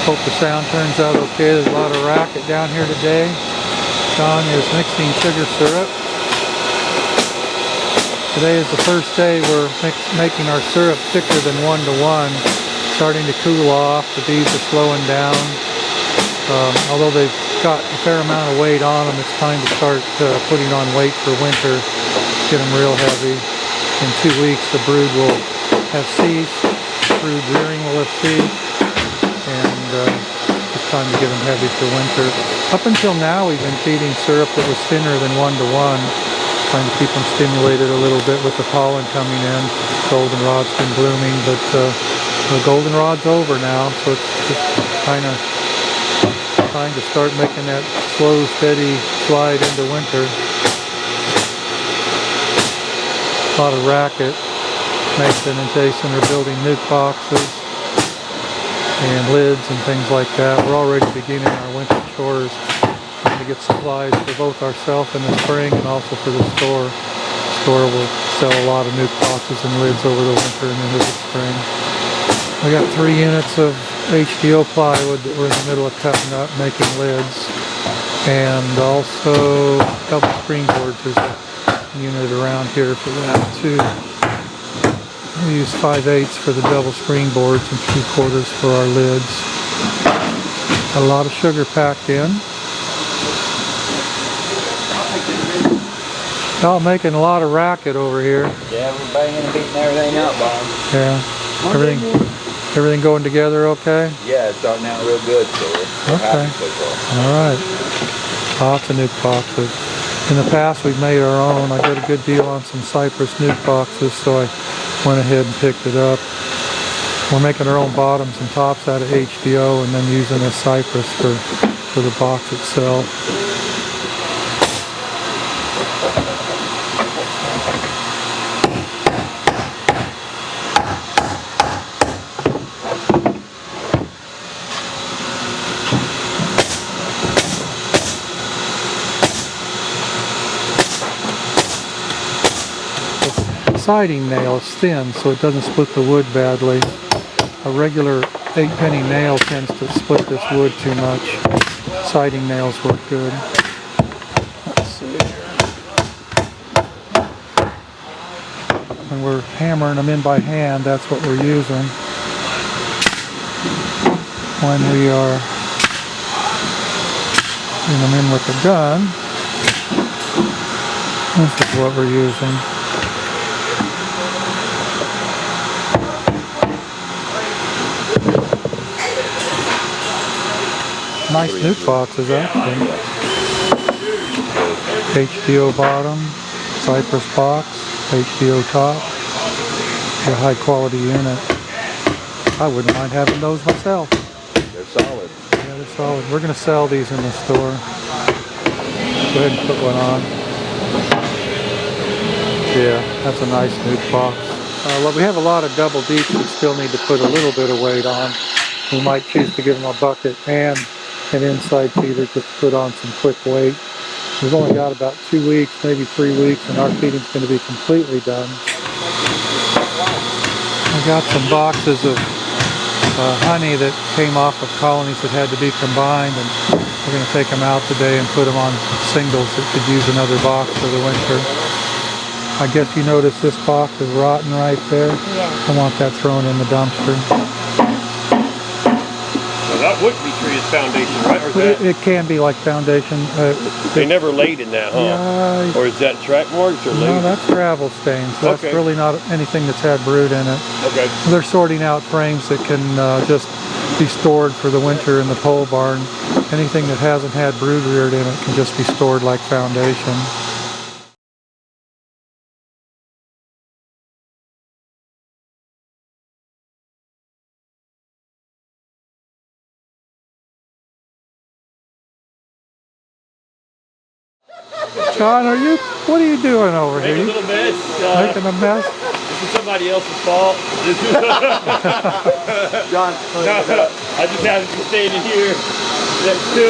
Hope the sound turns out okay. There's a lot of racket down here today. John is mixing sugar syrup. Today is the first day we're making our syrup thicker than 1 to 1. Starting to cool off. The bees are slowing down. Although they've got a fair amount of weight on them, it's time to start putting on weight for winter. Get them real heavy. In 2 weeks the brood will have ceased. Brood rearing will have ceased. And it's time to get them heavy for winter. Up until now we've been feeding syrup that was thinner than 1 to 1. Trying to keep them stimulated a little bit with the pollen coming in. Goldenrod's been blooming, but the goldenrod's over now, so it's just kind of time to start making that slow, steady slide into winter. A lot of racket. Mason and Jason are building nuke boxes and lids and things like that. We're already beginning our winter chores, trying to get supplies for both ourselves in the spring and also for the store. The store will sell a lot of nuke boxes and lids over the winter and into the spring. We got 3 units of HDO plywood that we're in the middle of cutting up, making lids, and also double springboards. There's a unit around here for that too. We use 5/8 for the double springboards and 3/4 for our lids. Got a lot of sugar packed in. Y'all making a lot of racket over here. Yeah, we're banging and beating everything out, Bob. Yeah. Everything going together okay? Yeah, it's starting out real good, so we're happy so far. Alright. Lots of nuke boxes. In the past we've made our own. I got a good deal on some cypress nuke boxes, so I went ahead and picked it up. We're making our own bottoms and tops out of HDO and then using a cypress for the box itself. Siding nail is thin, so it doesn't split the wood badly. A regular 8-penny nail tends to split this wood too much. Siding nails work good. Let's see here. When we're hammering them in by hand, that's what we're using. When we are putting them in with the gun, this is what we're using. Nice nuke boxes, actually. HDO bottom, cypress box, HDO top. A high quality unit. I wouldn't mind having those myself. They're solid. Yeah, they're solid. We're going to sell these in the store. Go ahead and put one on. Yeah, that's a nice nuke box. Well, we have a lot of double deeps we still need to put a little bit of weight on. We might choose to give them a bucket and an inside feeder just to put on some quick weight. We've only got about 2 weeks, maybe 3 weeks, and our feeding's going to be completely done. I got some boxes of honey that came off of colonies that had to be combined, and we're going to take them out today and put them on singles that could use another box for the winter. I guess you notice this box is rotten right there? Yeah. I want that thrown in the dumpster. That wouldn't be treated as foundation, right? Or is that... It can be like foundation. They never laid in that, huh? Yeah. Or is that track marks or laid? No, that's gravel stains. So that's really not anything that's had brood in it. Okay. They're sorting out frames that can just be stored for the winter in the pole barn. Anything that hasn't had brood reared in it can just be stored like foundation. John, what are you doing over here? Making a little mess. Making a mess? This is somebody else's fault. John, I just happened to be standing here next to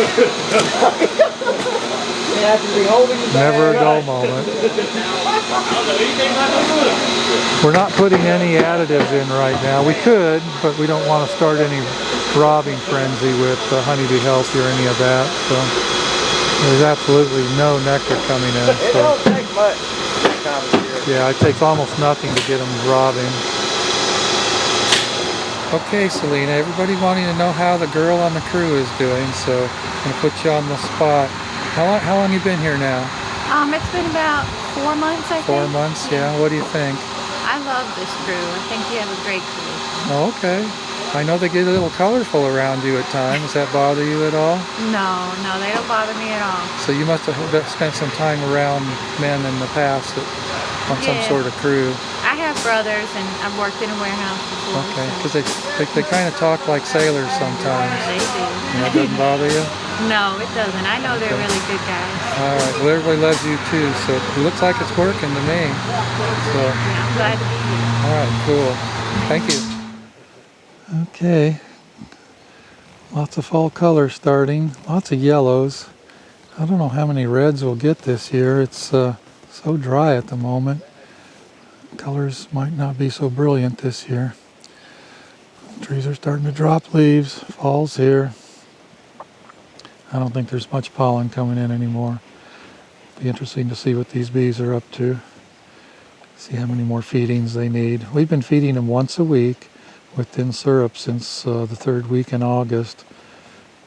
you have to be holding the bag. Never a dull moment. We're not putting any additives in right now. We could, but we don't want to start any robbing frenzy with Honeybee Healthy or any of that. So there's absolutely no nectar coming in. It So, don't take much this time of year. yeah, it takes almost nothing to get them robbing. Okay, Selena, everybody wanting to know how the girl on the crew is doing, so I'm gonna put you on the spot. How long you been here now? It's been about 4 months, I think. 4 months, yeah. What do you think? I love this crew. I think you have a great crew. Oh, okay. I know they get a little colorful around you at times. Does that bother you at all? No, they don't bother me at all. So you must have spent some time around men in the past on some Yeah. sort of crew. I have brothers, and I've worked in a warehouse before. Okay, so- because they kind of talk like sailors sometimes. They do. And that doesn't bother you? No, it doesn't. I know they're really good guys. All right. Well, everybody loves you too, so it looks like it's working to me. So, Yeah, I'm glad to be here. all right, cool. Thank you. Okay. Lots of fall colors starting. Lots of yellows. I don't know how many reds we'll get this year. It's so dry at the moment. Colors might not be so brilliant this year. Trees are starting to drop leaves. Fall's here. I don't think there's much pollen coming in anymore. Be interesting to see what these bees are up to. See how many more feedings they need. We've been feeding them once a week with thin syrup since the 3rd week in August.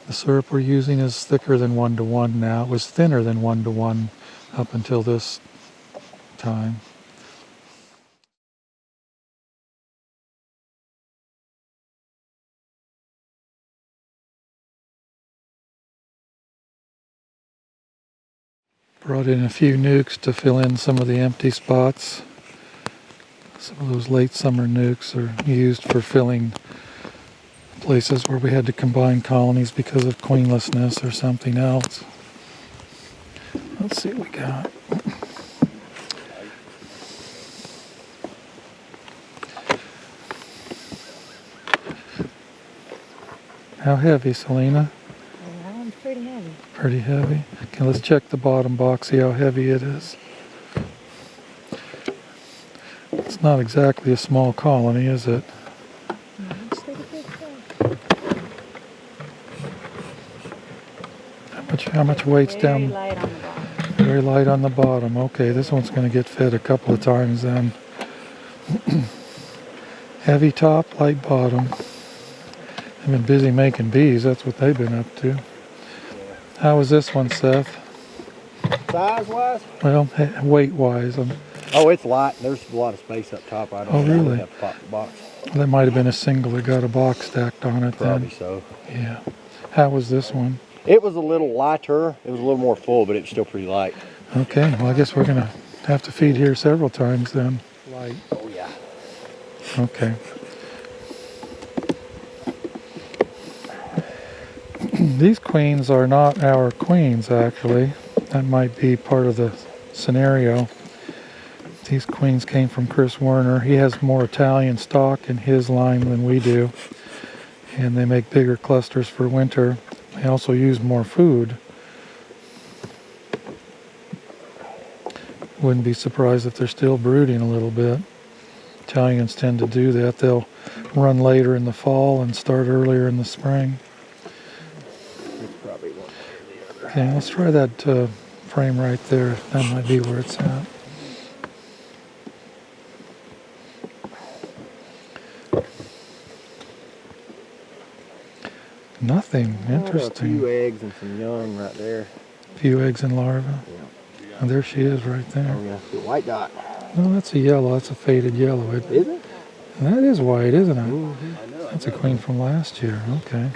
The syrup we're using is thicker than 1-to-1 now. It was thinner than 1-to-1 up until this time. Brought in a few nukes to fill in some of the empty spots. Some of those late summer nukes are used for filling places where we had to combine colonies because of queenlessness or something else. Let's see what we got. How heavy, Selena? Pretty heavy. Pretty heavy. Okay, let's check the bottom box, see how heavy it is. It's not exactly a small colony, is it? How much weight's Very down? light on the bottom. Very light on the bottom. Okay, this one's going to get fed a couple of times then. Heavy top, light bottom. They've been busy making bees. That's what they've been up to. How was this one, Seth? Size-wise? Well, weight-wise. Oh, it's light. There's a lot of space up top. I don't Oh, really? have to pop the box. That might have been a single that got a box stacked on it Probably then. so. Yeah. How was this one? It was a little lighter. It was a little more full, but it was still pretty light. Okay, well I guess we're going to have to feed here several times then. Light. Oh, yeah. Okay. These queens are not our queens, actually. That might be part of the scenario. These queens came from Chris Werner. He has more Italian stock in his line than we do. And they make bigger clusters for winter. They also use more food. Wouldn't be surprised if they're still brooding a little bit. Italians tend to do that. They'll run later in the fall and start earlier in the spring. Okay, let's try that frame right there. That might be where it's at. Nothing. Interesting. A few eggs and some young right there. A few eggs and larvae. Yeah. And there she is right there. Oh, yeah. The white dot. No, that's a yellow. That's a faded yellow. Is it? That is white, isn't it? Mm-hmm. That's a queen from last year. Okay.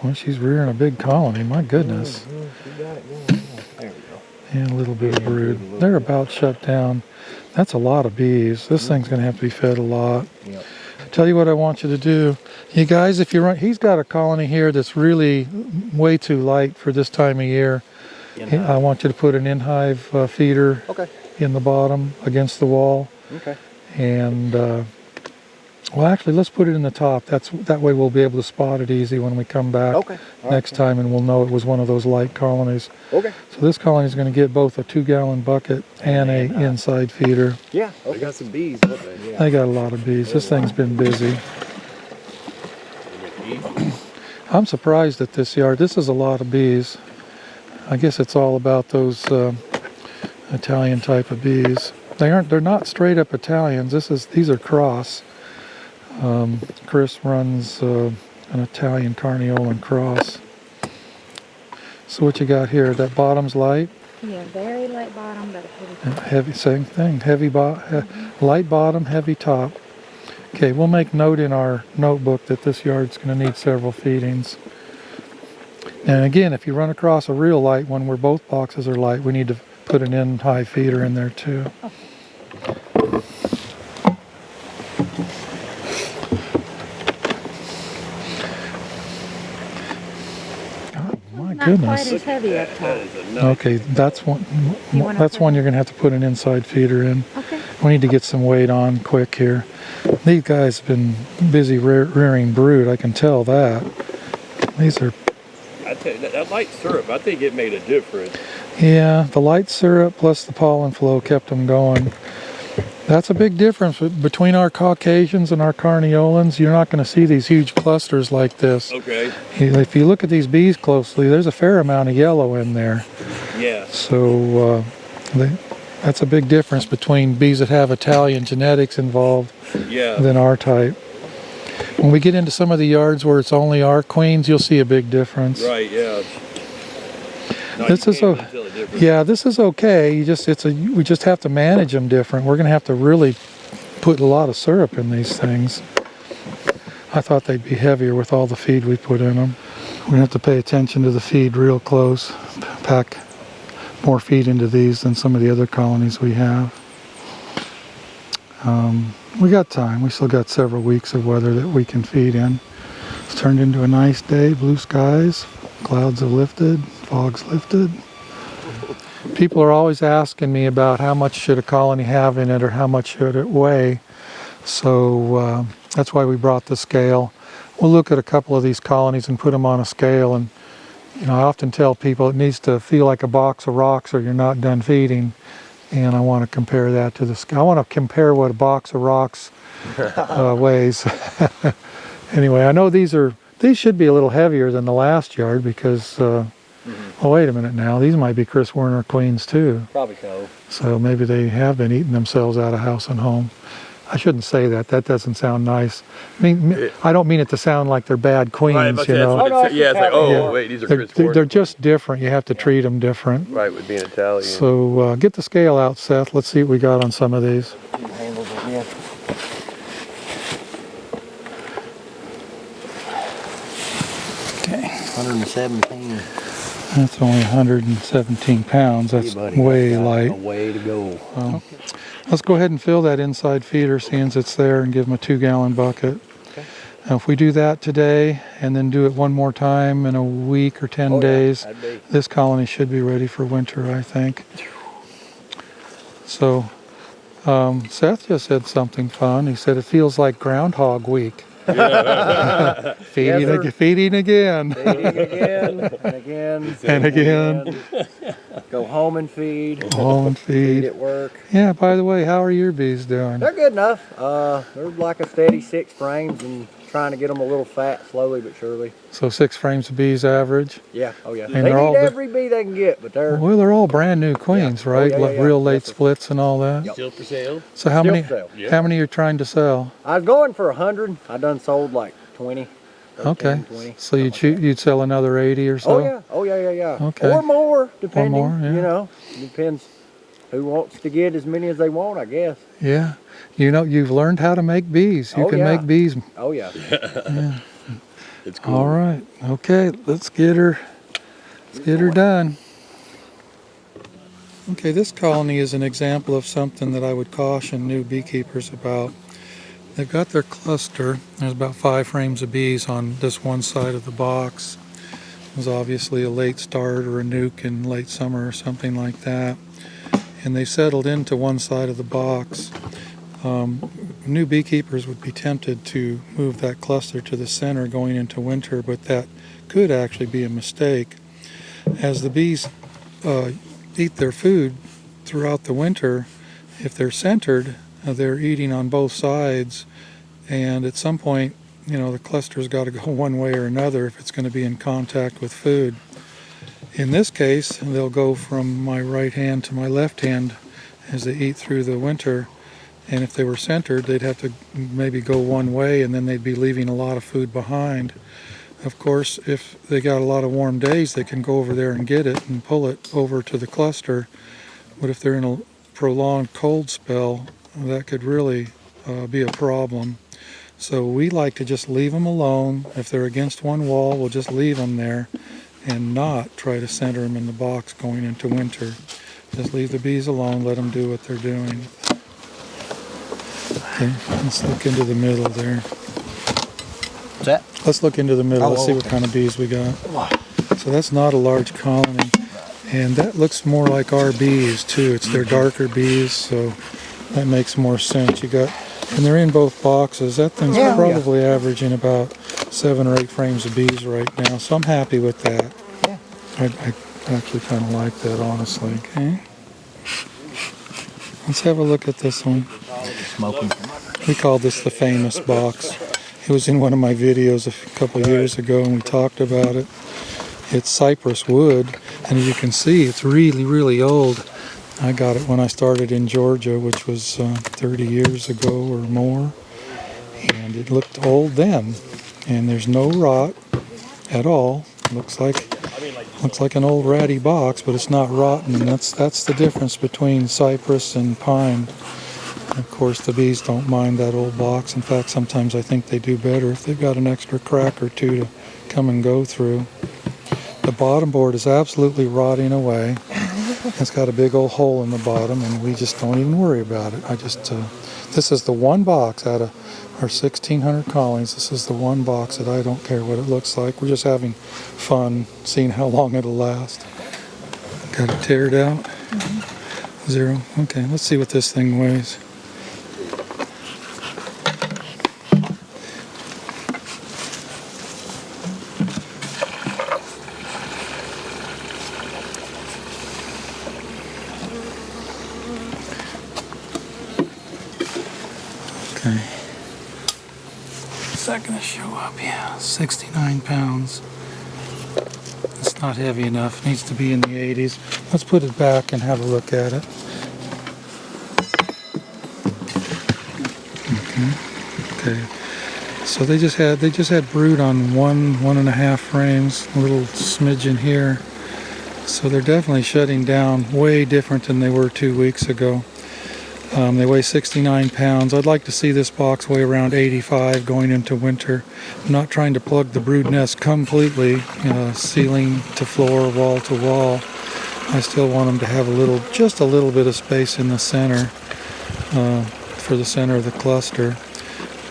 Well, she's rearing a big colony. My goodness. She got it going. There we go. And a little bit of brood. They're about shut down. That's a lot of bees. This thing's going to have to be fed a lot. Yep. Tell you what I want you to do. You guys, if you run, he's got a colony here that's really way too light for this time of year. I want you to put an in-hive feeder Okay. in the bottom against the wall. Okay. And Well, actually, let's put it in the top. That way we'll be able to spot it easy when we come back Okay. All next right. time, and we'll know it was one of those light colonies. Okay. So this colony is going to get both a 2-gallon bucket and a inside feeder. Yeah. They Okay. got some bees, don't they? Yeah. They got a lot of bees. This thing's been busy. I'm surprised at this yard. This is a lot of bees. I guess it's all about those Italian type of bees. They're not straight up Italians. These are cross. Chris runs an Italian Carniolan cross. So what you got here? That bottom's light, Yeah, very light bottom, but heavy. heavy, same thing. Light bottom, heavy top. Okay, we'll make note in our notebook that this yard's going to need several feedings. And again, if you run across a real light one where both boxes are light, we need to put an in-high feeder in there too. Oh, my Not goodness. quite as heavy up That top. is a nice. Okay, that's one. You wanna That's put- one you're going to have to put an inside feeder in. Okay. We need to get some weight on quick here. These guys have been busy rearing brood. I can tell that. These are, I tell you, that light syrup, I think it made a difference. yeah, the light syrup plus the pollen flow kept them going. That's a big difference between our Caucasians and our Carniolans. You're not going to see these huge clusters like this. Okay. If you look at these bees closely, there's a fair amount of yellow in there. Yeah. So that's a big difference between bees that have Italian genetics involved Yeah. than our type. When we get into some of the yards where it's only our queens, you'll see a big difference. Right. Yeah. No, This you is can't a- really tell the difference. Yeah, this is okay. We just have to manage them different. We're going to have to really put a lot of syrup in these things. I thought they'd be heavier with all the feed we put in them. We're going to have to pay attention to the feed real close. Pack more feed into these than some of the other colonies we have. We got time. We still got several weeks of weather that we can feed in. It's turned into a nice day, blue skies, clouds have lifted, fog's lifted. People are always asking me about how much should a colony have in it or how much should it weigh. So that's why we brought the scale. We'll look at a couple of these colonies and put them on a scale, and I often tell people it needs to feel like a box of rocks or you're not done feeding. And I want to compare that to the scale. I want to compare what a box of rocks weighs. Anyway, I know these should be a little heavier than the last yard because, oh wait a minute now, these might be Chris Werner queens too. Probably so. So maybe they have been eating themselves out of house and home. I shouldn't say that. That doesn't sound nice. I don't mean it to sound like they're bad queens, Right, but you that's know. what Oh, it's, yeah, it's like, no, oh, Yeah. wait, these are They're, Chris they're Werner. just different. You have to treat them different. Right, with being Italian. So get the scale out, Seth. Let's see what we got on some of these. You handled it, yeah. Okay. 117. That's only 117 pounds. That's Hey, buddy, way got light. A way to go. Let's go ahead and fill that inside feeder, seeing as it's there, and give them a 2-gallon bucket. Okay. Now, if we do that today and then do it one more time in a week or 10 Oh, yeah, days, that'd be- this colony should be ready for winter, I think. So, Seth just said something fun. He said it feels like Groundhog Week. feeding, Yes, sir. feeding again. Feeding again and again And again. Go home and feed. Home and Feed feed. at work. Yeah, by the way, how are your bees doing? They're good enough. They're like a steady 6 frames and trying to get them a little fat slowly but surely. So 6 frames of bees average? Yeah, oh yeah. And They they're all need the- every bee they can get, but they're Well, they're all brand new queens, Yeah. Oh, right? yeah, Like yeah, real yeah. late Yes, sir. splits and all that. Yep. Still for sale? So how Still many? for sale. Yeah. How many you're trying to sell? I was going for 100. I done sold like 20. 13, Okay. 20, So you'd sell another 80 or so? Oh yeah, oh yeah, yeah, yeah. Okay. Or more, depending. more, yeah. You know, depends who wants to get as many as they want, I guess. Yeah. You've learned how to make bees. You Oh, can yeah. make bees. Oh yeah. It's cool. All right. Okay. Let's get her done. Okay. This colony is an example of something that I would caution new beekeepers about. They've got their cluster. There's about 5 frames of bees on this one side of the box. It was obviously a late start or a nuke in late summer or something like that. And they settled into one side of the box. New beekeepers would be tempted to move that cluster to the center going into winter, but that could actually be a mistake. As the bees eat their food throughout the winter, if they're centered, they're eating on both sides, and at some point, the cluster's got to go one way or another if it's going to be in contact with food. In this case, they'll go from my right hand to my left hand as they eat through the winter, and if they were centered, they'd have to maybe go one way, and then they'd be leaving a lot of food behind. Of course, if they got a lot of warm days, they can go over there and get it and pull it over to the cluster. But if they're in a prolonged cold spell, that could really be a problem. So we like to just leave them alone. If they're against one wall, we'll just leave them there and not try to center them in the box going into winter. Just leave the bees alone, let them do what they're doing. Okay, let's look into the middle there. What's that? Let's look into the middle. Oh, Let's see what okay. kind of bees we got. So that's not a large colony. And that looks more like our bees too. It's their darker bees, so that makes more sense. And they're in both boxes. That thing's probably averaging about 7 or 8 frames of bees right now. So I'm happy with that. Yeah. I actually kind of like that, honestly. Okay. Let's have a look at this one. Smoking. We call this the famous box. It was in one of my videos a couple of years ago, and we talked about it. It's cypress wood, and as you can see, it's really, really old. I got it when I started in Georgia, which was 30 years ago or more, and it looked old then. And there's no rot at all. Looks like an old ratty box, but it's not rotten. That's the difference between cypress and pine. Of course, the bees don't mind that old box. In fact, sometimes I think they do better if they've got an extra crack or two to come and go through. The bottom board is absolutely rotting away. It's got a big old hole in the bottom, and we just don't even worry about it. This is the one box out of our 1,600 colonies. This is the one box that I don't care what it looks like. We're just having fun seeing how long it'll last. Got it teared out. 0. Okay, let's see what this thing weighs. Okay. Is that going to show up? Yeah, 69 pounds. It's not heavy enough. It needs to be in the 80s. Let's put it back and have a look at it. Okay. So they just had brood on 1.5 frames, a little smidgen here. So they're definitely shutting down way different than they were 2 weeks ago. They weigh 69 pounds. I'd like to see this box weigh around 85 going into winter. I'm not trying to plug the brood nest completely, ceiling to floor, wall to wall. I still want them to have just a little bit of space in the center for the center of the cluster.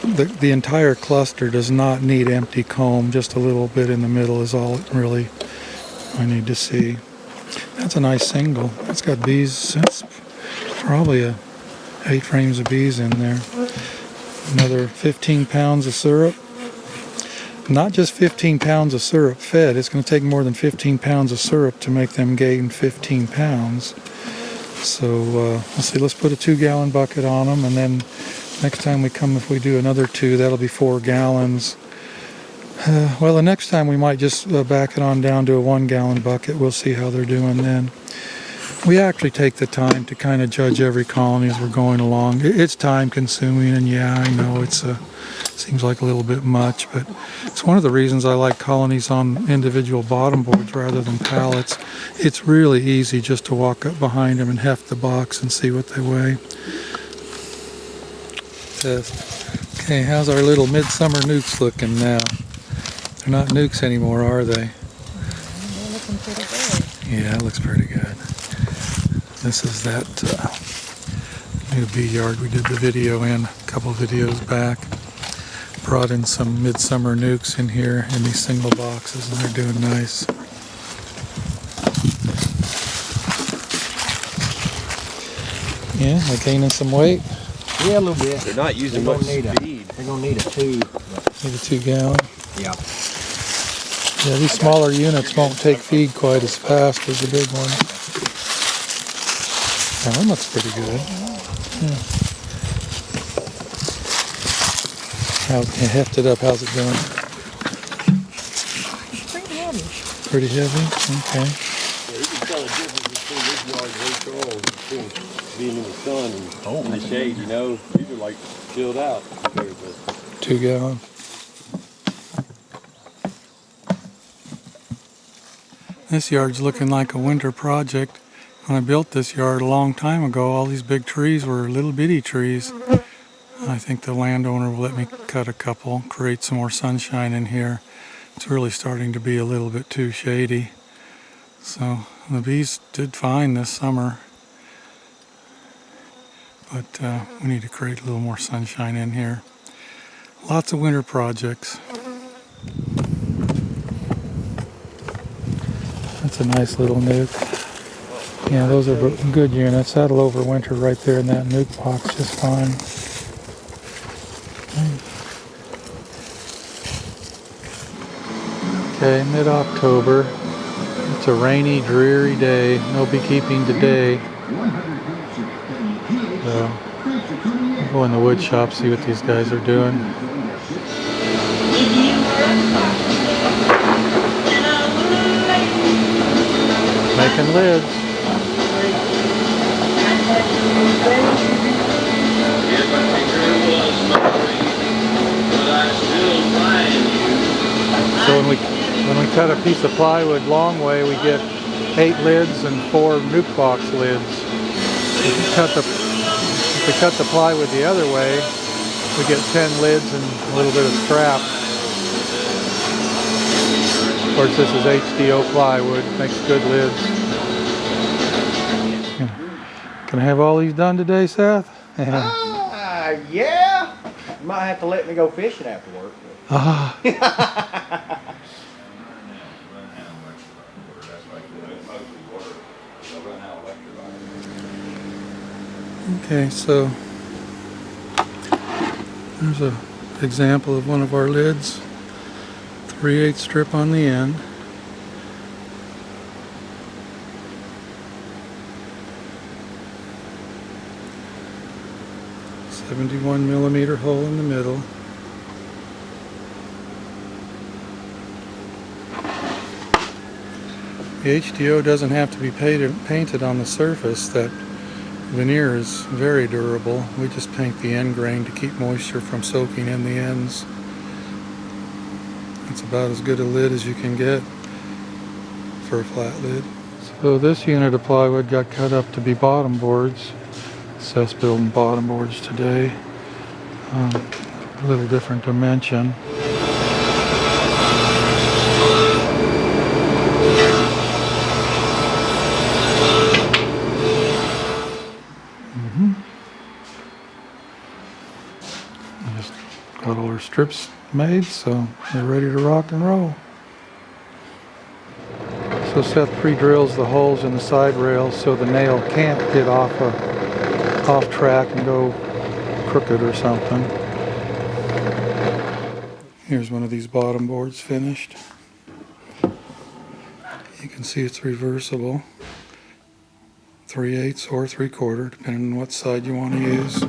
The entire cluster does not need empty comb. Just a little bit in the middle is all really I need to see. That's a nice single. It's got bees. That's probably 8 frames of bees in there. Another 15 pounds of syrup. Not just 15 pounds of syrup fed. It's going to take more than 15 pounds of syrup to make them gain 15 pounds. So let's see. Let's put a 2-gallon bucket on them, and then next time we come, if we do another 2, that'll be 4 gallons. Well, the next time we might just back it on down to a 1-gallon bucket. We'll see how they're doing then. We actually take the time to kind of judge every colony as we're going along. It's time consuming, and yeah, I know it seems like a little bit much, but it's one of the reasons I like colonies on individual bottom boards rather than pallets. It's really easy just to walk up behind them and heft the box and see what they weigh. Okay, how's our little midsummer nukes looking now? They're not nukes anymore, are they? They're looking pretty good. Yeah, it looks pretty good. This is that new bee yard we did the video in a couple videos back. Brought in some midsummer nukes in here in these single boxes, and they're doing nice. Yeah, they're gaining some weight. Yeah, a little bit. They're not using They're much gonna need speed. They're gonna need a 2. Maybe 2 gallon. Yeah. Yeah, these smaller units won't take feed quite as fast as the big one. Yeah, that looks pretty good. Yeah. How hefted up? How's it going? Pretty heavy. Pretty heavy. Okay. Yeah, you can tell the difference between this yard and Ray Charles between being in the sun and in the shade, you know. These are like chilled out compared to 2 gallon. This yard's looking like a winter project. When I built this yard a long time ago, all these big trees were little bitty trees. I think the landowner will let me cut a couple, create some more sunshine in here. It's really starting to be a little bit too shady. So the bees did fine this summer, but we need to create a little more sunshine in here. Lots of winter projects. That's a nice little nuke. Yeah, those are good units. That'll overwinter right there in that nuke box just fine. Okay, mid-October. It's a rainy, dreary day. No beekeeping today. So, I'll go in the wood shop, see what these guys are doing. Making lids. So when we cut a piece of plywood long way, we get 8 lids and 4 nuke box lids. If we cut the plywood the other way, we get 10 lids and a little bit of scrap. Of course, this is HDO plywood, makes good lids. Can I have all these done today, Seth? Yeah. You might have to let me go fishing after work. Ah. Okay, so there's an example of one of our lids. 3/8 strip on the end. .71mm hole in the middle. The HDO doesn't have to be painted on the surface. That veneer is very durable. We just paint the end grain to keep moisture from soaking in the ends. It's about as good a lid as you can get for a flat lid. So this unit of plywood got cut up to be bottom boards. Seth's building bottom boards today. A little different dimension. Just got all our strips made, so they're ready to rock and roll. So Seth pre-drills the holes in the side rails so the nail can't get off track and go crooked or something. Here's one of these bottom boards finished. You can see it's reversible. 3/8 or 3/4, depending on what side you want to use.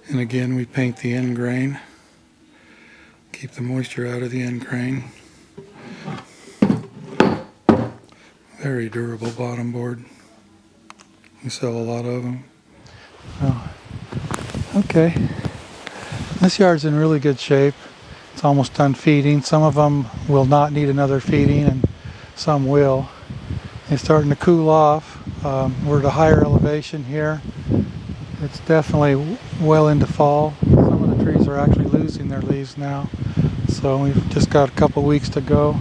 And again, we paint the end grain. Keep the moisture out of the end grain. Very durable bottom board. We sell a lot of them. Oh. Okay. This yard's in really good shape. It's almost done feeding. Some of them will not need another feeding and some will. It's starting to cool off. We're at a higher elevation here. It's definitely well into fall. Some of the trees are actually losing their leaves now. So we've just got a couple weeks to go.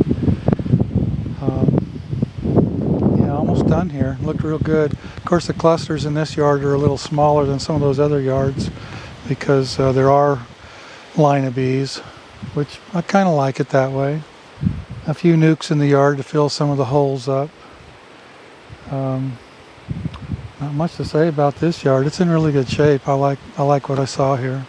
Yeah, almost done here. Looked real good. Of course, the clusters in this yard are a little smaller than some of those other yards because there are lina bees, which I kind of like it that way. A few nukes in the yard to fill some of the holes up. Not much to say about this yard. It's in really good shape. I like what I saw here.